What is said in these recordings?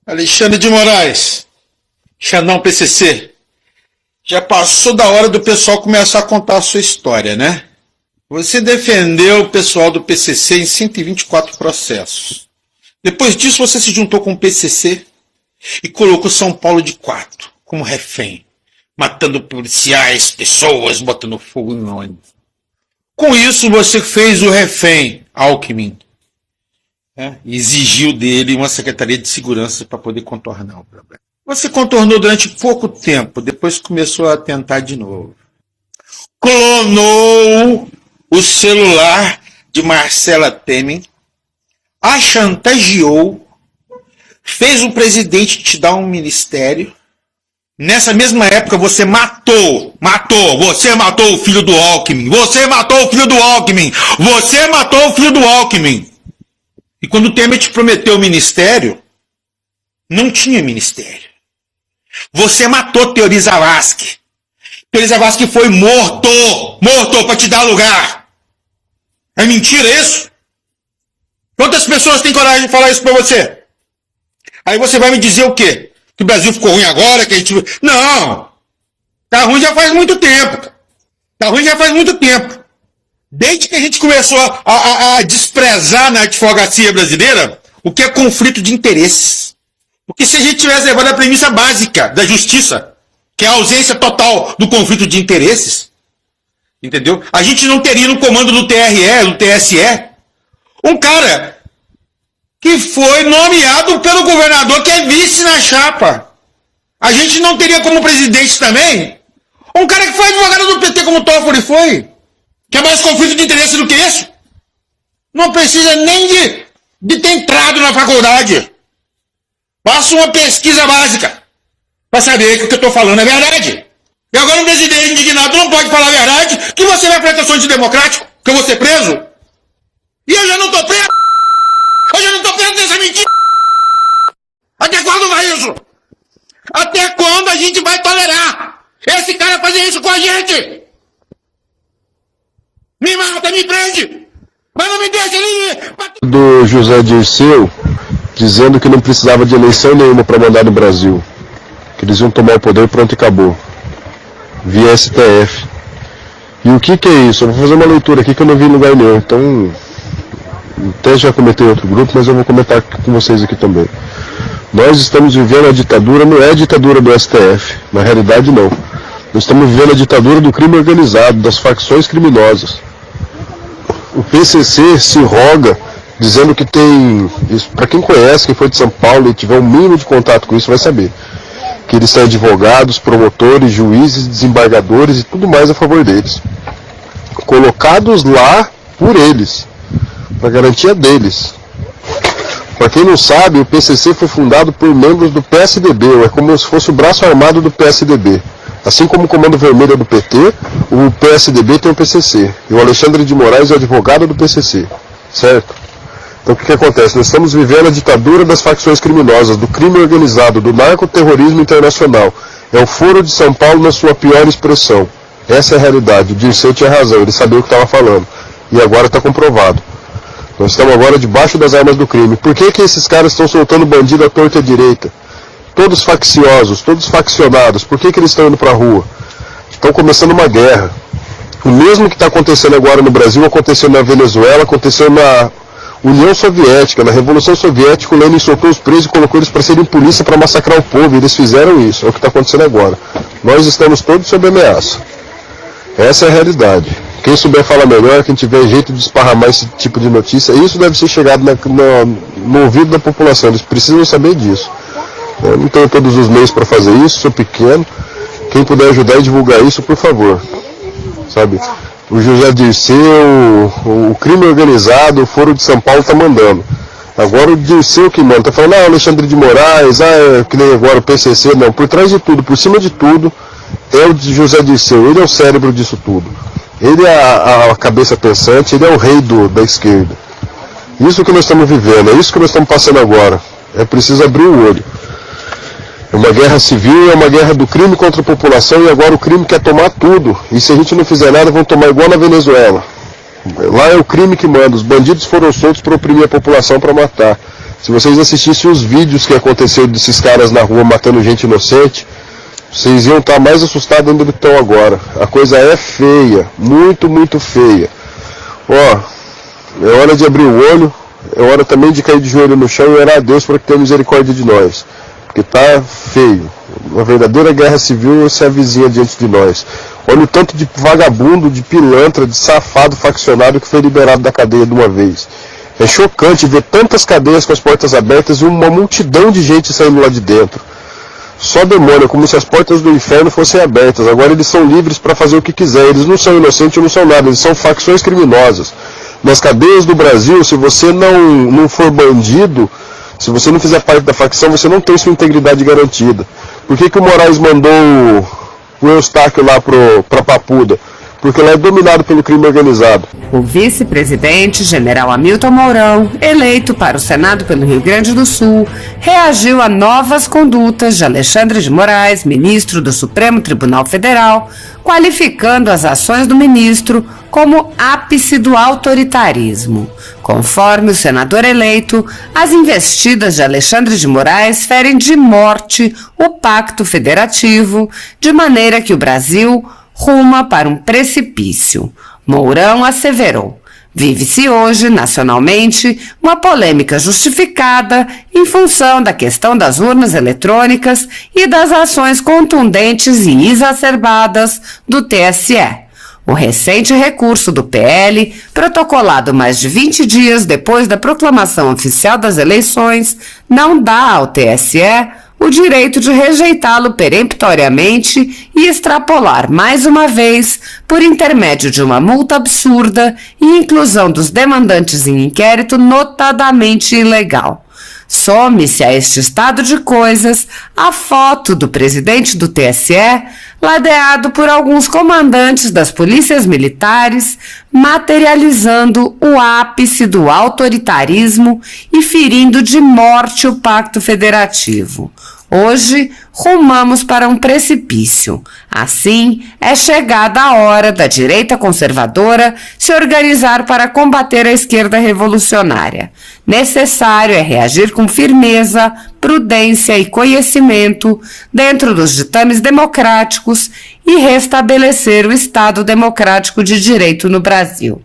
Alexandre de Moraes, Xandão PCC, já passou da hora do pessoal começar a contar a sua história, né? Você defendeu o pessoal do PCC em 124 processos. Depois disso você se juntou com o PCC e colocou São Paulo de 4 como refém, matando policiais, pessoas, botando fogo em ônibus. Com isso você fez o refém, Alckmin, e exigiu dele uma Secretaria de Segurança para poder contornar o problema. Você contornou durante pouco tempo, depois começou a tentar de novo. Clonou o celular de Marcela Temer, a chantageou, fez o presidente te dar um ministério. Nessa mesma época você matou o filho do Alckmin, você matou o filho do Alckmin. E quando o Temer te prometeu o ministério, não tinha ministério. Você matou Teori Zavascki. Teori Zavascki foi morto para te dar lugar. É mentira isso? Quantas pessoas têm coragem de falar isso pra você? Aí você vai me dizer o quê? Que o Brasil ficou ruim agora, que a gente... Não! Tá ruim já faz muito tempo. Desde que a gente começou a desprezar na advocacia brasileira o que é conflito de interesses. Porque se a gente tivesse levado a premissa básica da justiça, que é a ausência total do conflito de interesses, entendeu? A gente não teria no comando do TRE, do TSE, um cara que foi nomeado pelo governador, que é vice na chapa. A gente não teria como presidente também um cara que foi advogado do PT como o Toffoli foi. Que é mais conflito de interesse do que isso? Não precisa nem de ter entrado na faculdade. Faça uma pesquisa básica para saber que o que eu estou falando é verdade. E agora um presidente indignado não pode falar a verdade, que você vai para a antidemocrático, que eu vou ser preso. E eu já não estou preso. Eu já não estou preso nessa mentira. Até quando vai isso? Até quando a gente vai tolerar esse cara fazer isso com a gente? Me mata, me prende, mas não me deixa ali. Do José Dirceu, dizendo que não precisava de eleição nenhuma para mandar no Brasil, que eles iam tomar o poder, pronto e acabou, via STF. E o que é isso? Eu vou fazer uma leitura aqui que eu não vi em lugar nenhum, então até já comentei em outro grupo, mas eu vou comentar com vocês aqui também. Nós estamos vivendo a ditadura, não é a ditadura do STF, na realidade não. Nós estamos vivendo a ditadura do crime organizado, das facções criminosas. O PCC se roga, dizendo que tem, para quem conhece, quem foi de São Paulo e tiver um mínimo de contato com isso, vai saber. Que eles têm advogados, promotores, juízes, desembargadores e tudo mais a favor deles. Colocados lá por eles, para garantia deles. Para quem não sabe, o PCC foi fundado por membros do PSDB, é como se fosse o braço armado do PSDB. Assim como o Comando Vermelho é do PT, o PSDB tem o PCC. E o Alexandre de Moraes é advogado do PCC. Certo? Então o que acontece? Nós estamos vivendo a ditadura das facções criminosas, do crime organizado, do narcoterrorismo internacional. É o Foro de São Paulo na sua pior expressão. Essa é a realidade. O Dirceu tinha razão, ele sabia o que estava falando. E agora está comprovado. Nós estamos agora debaixo das armas do crime. Por que esses caras estão soltando bandido à torta e à direita? Todos facciosos, todos faccionados. Por que eles estão indo para a rua? Estão começando uma guerra. O mesmo que está acontecendo agora no Brasil, aconteceu na Venezuela, aconteceu na União Soviética, na Revolução Soviética. O Lenin soltou os presos e colocou eles para serem polícia para massacrar o povo. E eles fizeram isso, é o que está acontecendo agora. Nós estamos todos sob ameaça. Essa é a realidade. Quem souber falar melhor, quem tiver jeito de esparramar esse tipo de notícia, isso deve ser chegado no ouvido da população. Eles precisam saber disso. Eu não tenho todos os meios para fazer isso, sou pequeno. Quem puder ajudar e divulgar isso, por favor. Sabe? O José Dirceu, o crime organizado, o Foro de São Paulo está mandando. Agora o Dirceu que manda. Está falando, Alexandre de Moraes, que nem agora o PCC. Não, por trás de tudo, por cima de tudo, é o José Dirceu. Ele é o cérebro disso tudo. Ele é a cabeça pensante, ele é o rei da esquerda. Isso que nós estamos vivendo, é isso que nós estamos passando agora. É preciso abrir o olho. É uma guerra civil, é uma guerra do crime contra a população e agora o crime quer tomar tudo. E se a gente não fizer nada, vão tomar igual na Venezuela. Lá é o crime que manda, os bandidos foram soltos para oprimir a população, para matar. Se vocês assistissem os vídeos que aconteceu desses caras na rua matando gente inocente, vocês iam estar mais assustados ainda do que estão agora. A coisa é feia, muito, muito feia. Ó, é hora de abrir o olho, é hora também de cair de joelho no chão e orar a Deus para que tenha misericórdia de nós. Porque tá feio. Uma verdadeira guerra civil se avizinha diante de nós. Olha o tanto de vagabundo, de pilantra, de safado faccionário que foi liberado da cadeia de uma vez. É chocante ver tantas cadeias com as portas abertas e uma multidão de gente saindo lá de dentro. Só demônio, como se as portas do inferno fossem abertas. Agora eles são livres para fazer o que quiser. Eles não são inocentes, não são nada. Eles são facções criminosas. Nas cadeias do Brasil, se você não for bandido, se você não fizer parte da facção, você não tem sua integridade garantida. Por que o Moraes mandou o Eustáquio lá para Papuda? Porque lá é dominado pelo crime organizado. O vice-presidente, general Hamilton Mourão, eleito para o Senado pelo Rio Grande do Sul, reagiu a novas condutas de Alexandre de Moraes, ministro do Supremo Tribunal Federal, qualificando as ações do ministro como ápice do autoritarismo. Conforme o senador eleito, as investidas de Alexandre de Moraes ferem de morte o Pacto Federativo, de maneira que o Brasil ruma para um precipício. Mourão asseverou: vive-se hoje, nacionalmente, uma polêmica justificada em função da questão das urnas eletrônicas e das ações contundentes e exacerbadas do TSE. O recente recurso do PL, protocolado mais de 20 dias depois da proclamação oficial das eleições, não dá ao TSE o direito de rejeitá-lo peremptoriamente e extrapolar mais uma vez, por intermédio de uma multa absurda e inclusão dos demandantes em inquérito notadamente ilegal. Some-se a este estado de coisas a foto do presidente do TSE, ladeado por alguns comandantes das polícias militares, materializando o ápice do autoritarismo e ferindo de morte o Pacto Federativo. Hoje, rumamos para um precipício. Assim, é chegada a hora da direita conservadora se organizar para combater a esquerda revolucionária. Necessário é reagir com firmeza, prudência e conhecimento dentro dos ditames democráticos e restabelecer o Estado democrático de direito no Brasil.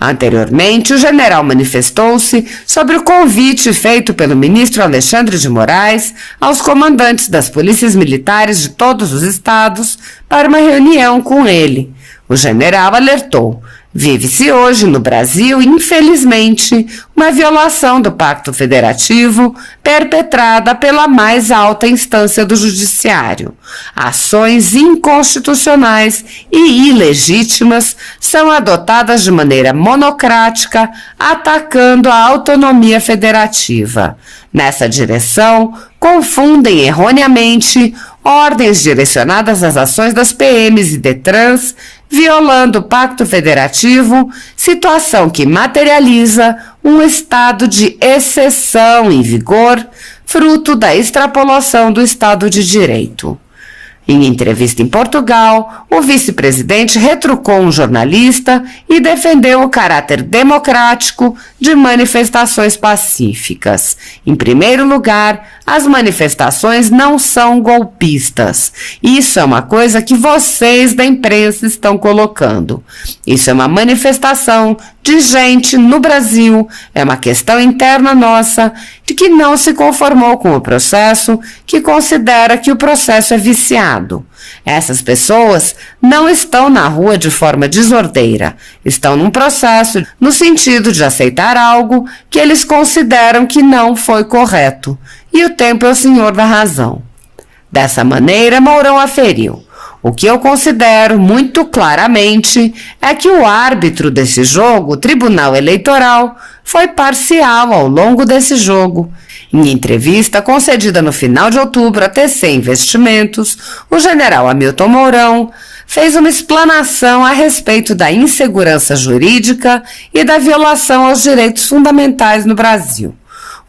Anteriormente, o general manifestou-se sobre o convite feito pelo ministro Alexandre de Moraes aos comandantes das polícias militares de todos os estados para uma reunião com ele. O general alertou: vive-se hoje no Brasil, infelizmente, uma violação do Pacto Federativo perpetrada pela mais alta instância do Judiciário. Ações inconstitucionais e ilegítimas são adotadas de maneira monocrática, atacando a autonomia federativa. Nessa direção, confundem erroneamente ordens direcionadas às ações das PMs e DETRANs, violando o Pacto Federativo, situação que materializa um estado de exceção em vigor, fruto da extrapolação do Estado de Direito. Em entrevista em Portugal, o vice-presidente retrucou um jornalista e defendeu o caráter democrático de manifestações pacíficas. Em primeiro lugar, as manifestações não são golpistas. Isso é uma coisa que vocês da imprensa estão colocando. Isso é uma manifestação de gente no Brasil, é uma questão interna nossa, de que não se conformou com o processo, que considera que o processo é viciado. Essas pessoas não estão na rua de forma desordeira, estão num processo no sentido de aceitar algo que eles consideram que não foi correto, e o tempo é o senhor da razão. Dessa maneira, Mourão aferiu: o que eu considero muito claramente é que o árbitro desse jogo, o Tribunal Eleitoral, foi parcial ao longo desse jogo. Em entrevista concedida no final de outubro à TC Investimentos, o general Hamilton Mourão fez uma explanação a respeito da insegurança jurídica e da violação aos direitos fundamentais no Brasil.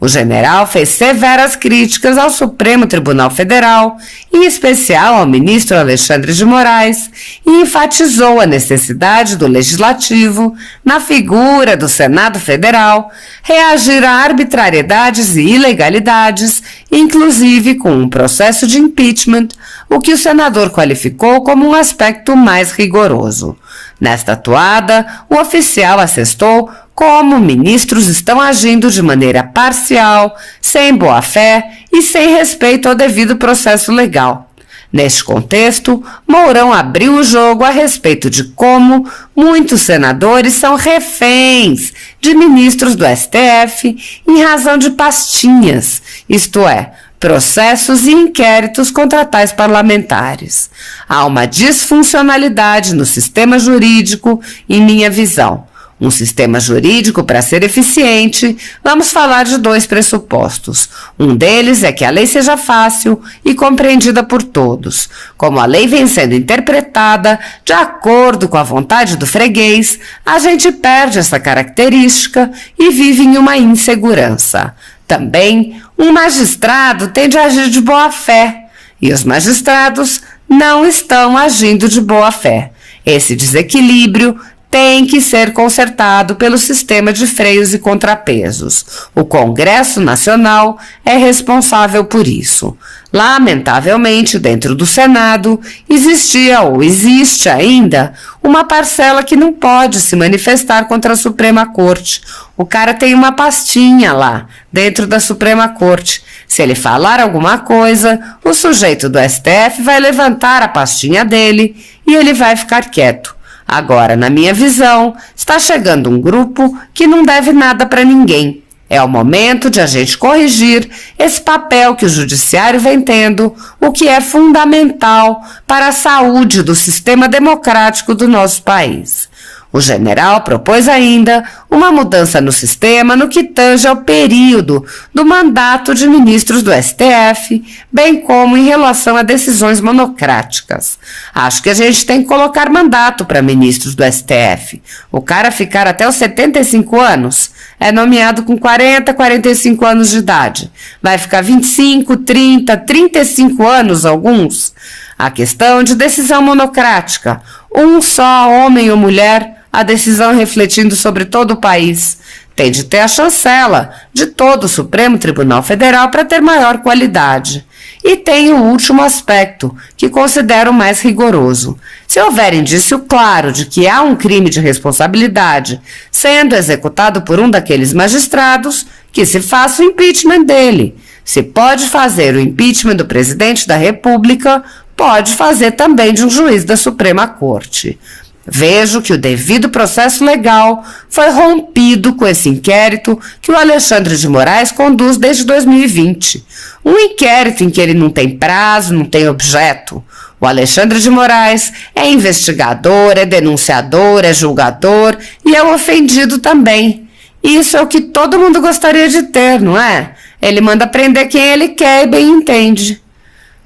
O general fez severas críticas ao Supremo Tribunal Federal, em especial ao ministro Alexandre de Moraes, e enfatizou a necessidade do Legislativo, na figura do Senado Federal, reagir a arbitrariedades e ilegalidades, inclusive com um processo de impeachment, o que o senador qualificou como um aspecto mais rigoroso. Nesta atuada, o oficial assestou como ministros estão agindo de maneira parcial, sem boa-fé e sem respeito ao devido processo legal. Neste contexto, Mourão abriu o jogo a respeito de como muitos senadores são reféns de ministros do STF em razão de pastinhas, isto é, processos e inquéritos contra tais parlamentares. Há uma disfuncionalidade no sistema jurídico, em minha visão. Um sistema jurídico, para ser eficiente, vamos falar de dois pressupostos. Um deles é que a lei seja fácil e compreendida por todos. Como a lei vem sendo interpretada de acordo com a vontade do freguês, a gente perde essa característica e vive em uma insegurança. Também, um magistrado tende a agir de boa-fé, e os magistrados não estão agindo de boa-fé. Esse desequilíbrio tem que ser consertado pelo sistema de freios e contrapesos. O Congresso Nacional é responsável por isso. Lamentavelmente, dentro do Senado, existia ou existe ainda uma parcela que não pode se manifestar contra a Suprema Corte. O cara tem uma pastinha lá, dentro da Suprema Corte. Se ele falar alguma coisa, o sujeito do STF vai levantar a pastinha dele e ele vai ficar quieto. Agora, na minha visão, está chegando um grupo que não deve nada para ninguém. É o momento de a gente corrigir esse papel que o judiciário vem tendo, o que é fundamental para a saúde do sistema democrático do nosso país. O general propôs ainda uma mudança no sistema no que tange ao período do mandato de ministros do STF, bem como em relação a decisões monocráticas. Acho que a gente tem que colocar mandato para ministros do STF. O cara ficar até os 75 anos, é nomeado com 40, 45 anos de idade. Vai ficar 25, 30, 35 anos alguns. A questão de decisão monocrática, um só homem ou mulher, a decisão refletindo sobre todo o país. Tem de ter a chancela de todo o Supremo Tribunal Federal para ter maior qualidade. E tem o último aspecto, que considero mais rigoroso. Se houver indício claro de que há um crime de responsabilidade sendo executado por um daqueles magistrados, que se faça o impeachment dele. Se pode fazer o impeachment do presidente da República, pode fazer também de um juiz da Suprema Corte. Vejo que o devido processo legal foi rompido com esse inquérito que o Alexandre de Moraes conduz desde 2020. Um inquérito em que ele não tem prazo, não tem objeto. O Alexandre de Moraes é investigador, é denunciador, é julgador e é ofendido também. Isso é o que todo mundo gostaria de ter, não é? Ele manda prender quem ele quer e bem entende.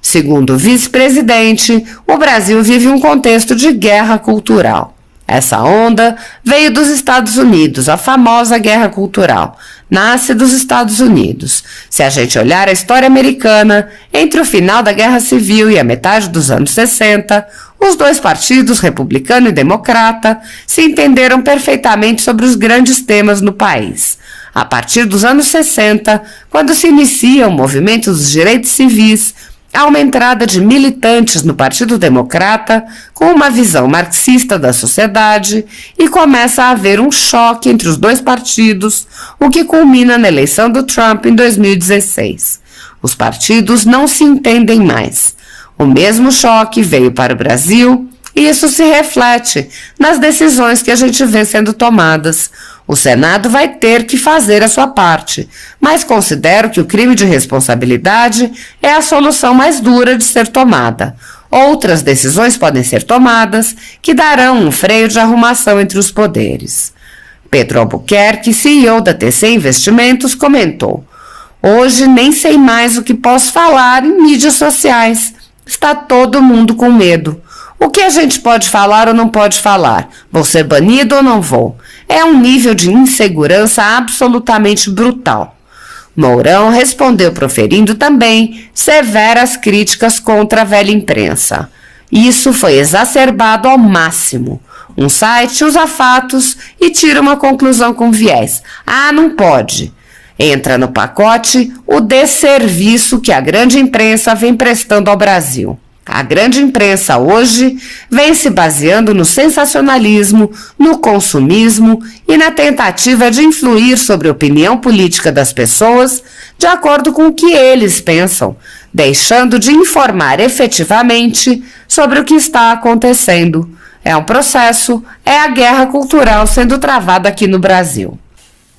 Segundo o vice-presidente, o Brasil vive um contexto de guerra cultural. Essa onda veio dos Estados Unidos, a famosa guerra cultural. Nasce dos Estados Unidos. Se a gente olhar a história americana, entre o final da Guerra Civil e a metade dos anos 60, os dois partidos, republicano e democrata, se entenderam perfeitamente sobre os grandes temas no país. A partir dos anos 60, quando se inicia o movimento dos direitos civis, há uma entrada de militantes no Partido Democrata com uma visão marxista da sociedade e começa a haver um choque entre os dois partidos, o que culmina na eleição do Trump em 2016. Os partidos não se entendem mais. O mesmo choque veio para o Brasil e isso se reflete nas decisões que a gente vê sendo tomadas. O Senado vai ter que fazer a sua parte, mas considero que o crime de responsabilidade é a solução mais dura de ser tomada. Outras decisões podem ser tomadas que darão um freio de arrumação entre os poderes. Pedro Albuquerque, CEO da TC Investimentos, comentou: "Hoje nem sei mais o que posso falar em mídias sociais. Está todo mundo com medo. O que a gente pode falar ou não pode falar? Vou ser banido ou não vou? É um nível de insegurança absolutamente brutal." Mourão respondeu proferindo também severas críticas contra a velha imprensa. Isso foi exacerbado ao máximo. Um site usa fatos e tira uma conclusão com viés. Ah, não pode. Entra no pacote o desserviço que a grande imprensa vem prestando ao Brasil. A grande imprensa hoje vem se baseando no sensacionalismo, no consumismo e na tentativa de influir sobre a opinião política das pessoas de acordo com o que eles pensam, deixando de informar efetivamente sobre o que está acontecendo. É um processo, é a guerra cultural sendo travada aqui no Brasil.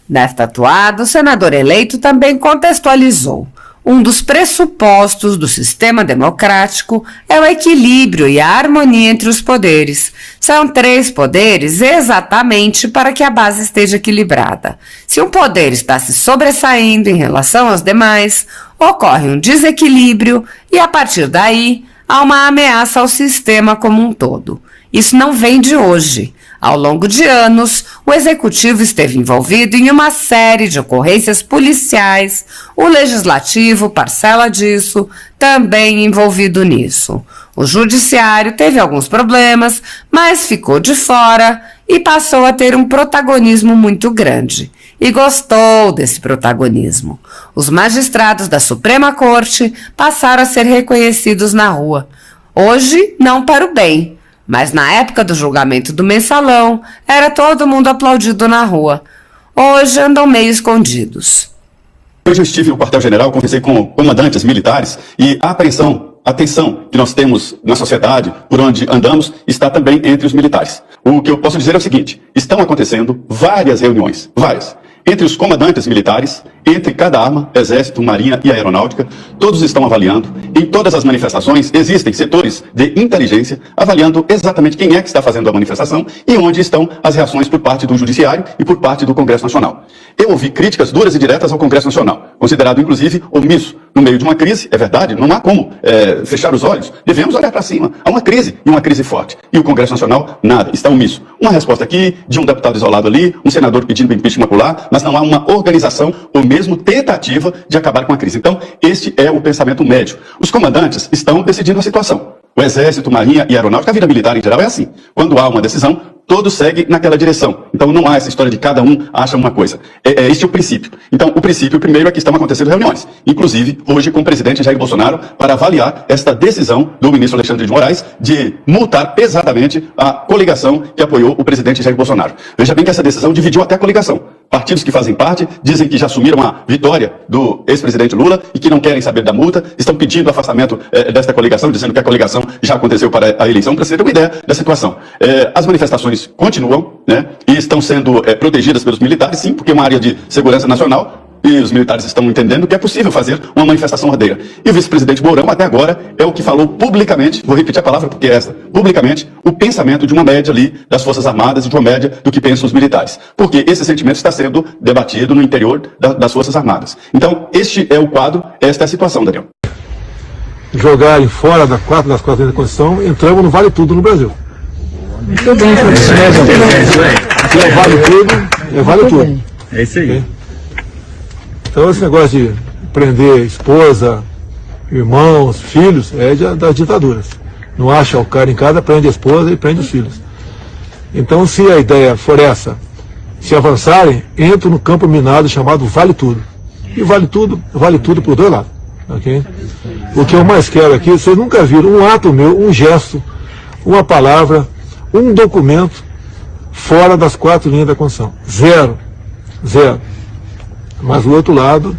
Nesta toada, o senador eleito também contextualizou. Um dos pressupostos do sistema democrático é o equilíbrio e a harmonia entre os poderes. São 3 poderes exatamente para que a base esteja equilibrada. Se um poder está se sobressaindo em relação aos demais, ocorre um desequilíbrio e, a partir daí, há uma ameaça ao sistema como um todo. Isso não vem de hoje. Ao longo de anos, o Executivo esteve envolvido em uma série de ocorrências policiais, o Legislativo, parcela disso, também envolvido nisso. O Judiciário teve alguns problemas, mas ficou de fora e passou a ter um protagonismo muito grande. E gostou desse protagonismo. Os magistrados da Suprema Corte passaram a ser reconhecidos na rua. Hoje, não para o bem. Mas na época do julgamento do Mensalão, era todo mundo aplaudido na rua. Hoje andam meio escondidos. Hoje eu estive no quartel-general, conversei com comandantes militares e a tensão que nós temos na sociedade, por onde andamos, está também entre os militares. O que eu posso dizer é o seguinte, estão acontecendo várias reuniões, entre os comandantes militares, entre cada arma, Exército, Marinha e Aeronáutica, todos estão avaliando. Em todas as manifestações existem setores de inteligência avaliando exatamente quem é que está fazendo a manifestação e onde estão as reações por parte do Judiciário e por parte do Congresso Nacional. Eu ouvi críticas duras e diretas ao Congresso Nacional, considerado inclusive omisso. No meio de uma crise, é verdade, não há como fechar os olhos. Devemos olhar para cima. Há uma crise e uma crise forte. E o Congresso Nacional, nada, está omisso. Uma resposta aqui, de um deputado isolado ali, um senador pedindo impeachment lá, mas não há uma organização ou mesmo tentativa de acabar com a crise. Então, este é o pensamento médio. Os comandantes estão decidindo a situação. O Exército, Marinha e Aeronáutica, a vida militar em geral é assim. Quando há uma decisão, todos seguem naquela direção. Então não há essa história de cada um acha uma coisa. Este é o princípio. Então o princípio primeiro é que estão acontecendo reuniões. Inclusive hoje com o presidente Jair Bolsonaro para avaliar esta decisão do ministro Alexandre de Moraes de multar pesadamente a coligação que apoiou o presidente Jair Bolsonaro. Veja bem que essa decisão dividiu até a coligação. Partidos que fazem parte dizem que já assumiram a vitória do ex-presidente Lula e que não querem saber da multa, estão pedindo afastamento desta coligação, dizendo que a coligação já aconteceu para a eleição, para você ter uma ideia da situação. As manifestações continuam, né, e estão sendo protegidas pelos militares, sim, porque é uma área de segurança nacional, e os militares estão entendendo que é possível fazer uma manifestação ordeira. E o vice-presidente Mourão, até agora, é o que falou publicamente, vou repetir a palavra porque é essa, publicamente, o pensamento de uma média ali das Forças Armadas e de uma média do que pensam os militares. Porque esse sentimento está sendo debatido no interior das Forças Armadas. Então, este é o quadro, esta é a situação, Daniel. Jogarem fora das quatro da Constituição, entramos no Vale Tudo no Brasil. Muito bem, vale tudo. É isso aí. Então esse negócio de prender esposa, irmãos, filhos, é das ditaduras. Não acha o cara em casa, prende a esposa e prende os filhos. Então se a ideia for essa, se avançarem, entram no campo minado chamado Vale Tudo. E vale tudo por dois lados. Okay? O que eu mais quero aqui, vocês nunca viram um ato meu, um gesto, uma palavra, um documento fora das 4 linhas da Constituição. Zero. Mas do outro lado,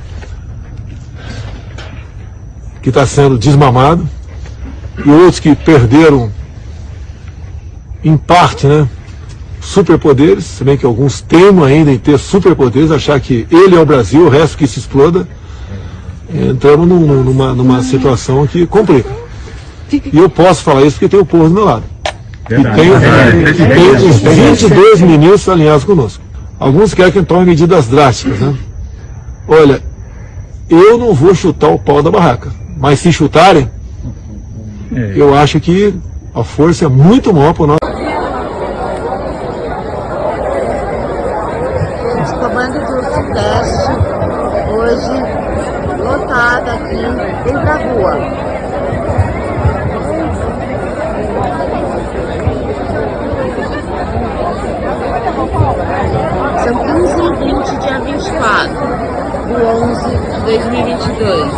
que está sendo desmamado, e outros que perderam, em parte, né, superpoderes, se bem que alguns temem ainda em ter superpoderes, achar que ele é o Brasil, o resto que se exploda, entramos numa situação que complica. E eu posso falar isso porque tem o povo do meu lado. E tem os 22 ministros alinhados conosco. Alguns querem que tome medidas drásticas, né? Olha, eu não vou chutar o pau da barraca, mas se chutarem, eu acho que a força é muito maior para nós. Os comandos do Sudeste hoje Vem pra rua. São 15h20, dia 24 de 11 de 2022.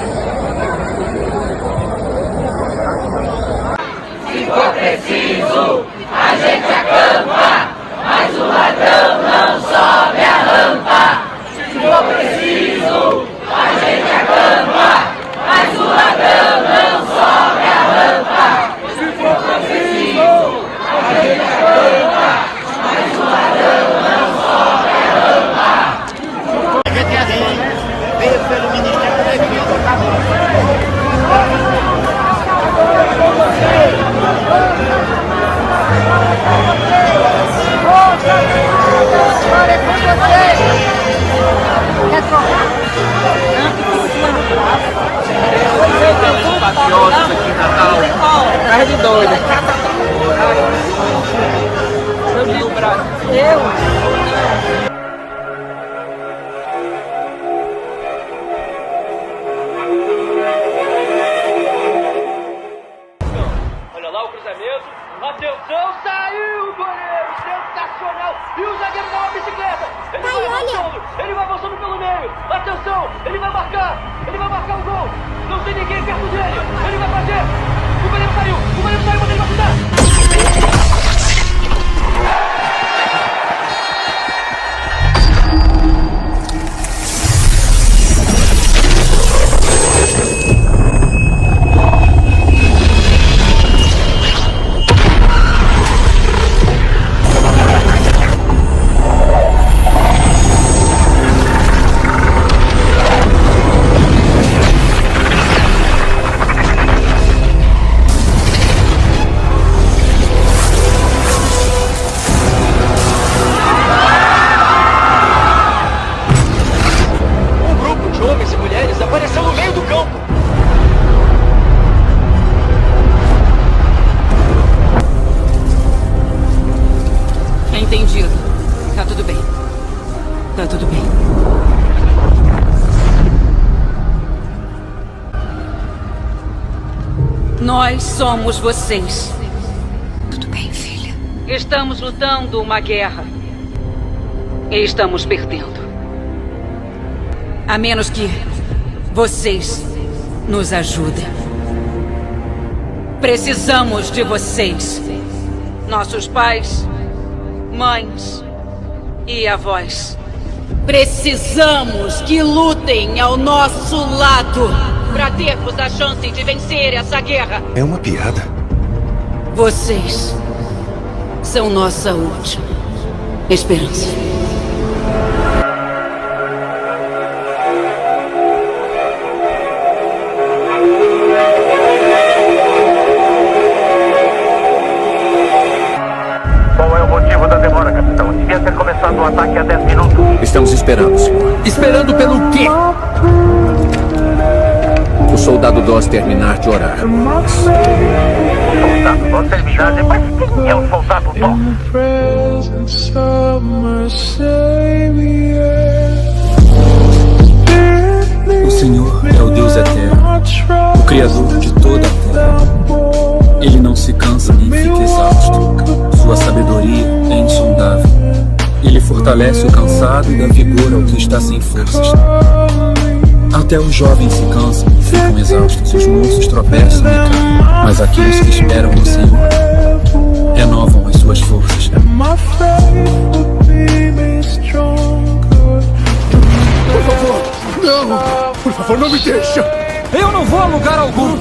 Se for preciso, a gente acampa, mas o ladrão não sobe a rampa. Se for preciso, a gente acampa, mas o ladrão não sobe a rampa. Se for preciso, a gente acampa, mas o ladrão não sobe a rampa. A gente assim, veio pelo Ministério da Defesa, tá bom? De doido. No Brasil. Olha lá o cruzamento. Atenção, saiu o goleiro. Sensacional. E o zagueiro dá uma bicicleta. Ele vai avançando. Ele vai avançando pelo meio. Atenção, ele vai marcar. Ele vai marcar o gol. Não tem ninguém perto dele. Ele vai fazer. O goleiro saiu, mas ele vai chutar. Entendido. Tá tudo bem. Tá tudo bem. Nós somos vocês. Tudo bem, filha? Estamos lutando uma guerra. E estamos perdendo. A menos que vocês nos ajudem. Precisamos de vocês. Nossos pais, mães e avós. Precisamos que lutem ao nosso lado para termos a chance de vencer essa guerra. É uma piada. Vocês são nossa última esperança. Qual é o motivo da demora, capitão? Devia ter começado o ataque há 10 minutos. Estamos esperando, senhor. Esperando pelo quê? O soldado Doss terminar de orar. Soldado, você me dá, mas quem é o soldado Doss? O Senhor é o Deus eterno, o Criador de toda a terra. Ele não se cansa nem fica exausto. Sua sabedoria é insondável. Ele fortalece o cansado e dá vigor ao que está sem forças. Até os jovens se cansam e ficam exaustos, os moços tropeçam e caem. Mas aqueles que esperam no Senhor renovam as suas forças. Por favor, não! Por favor, não me deixa! Eu não vou a lugar algum!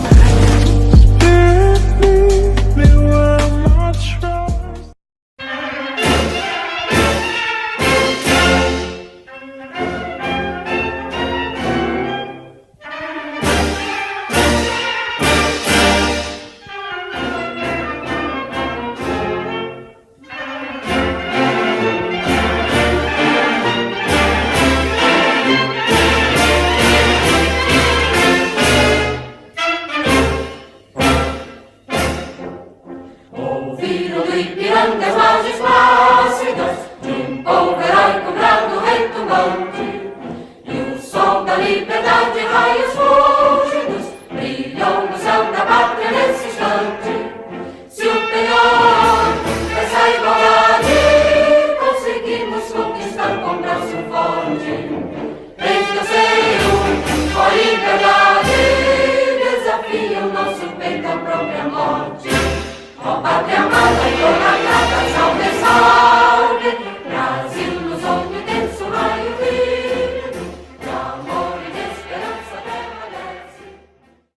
Pátria amada.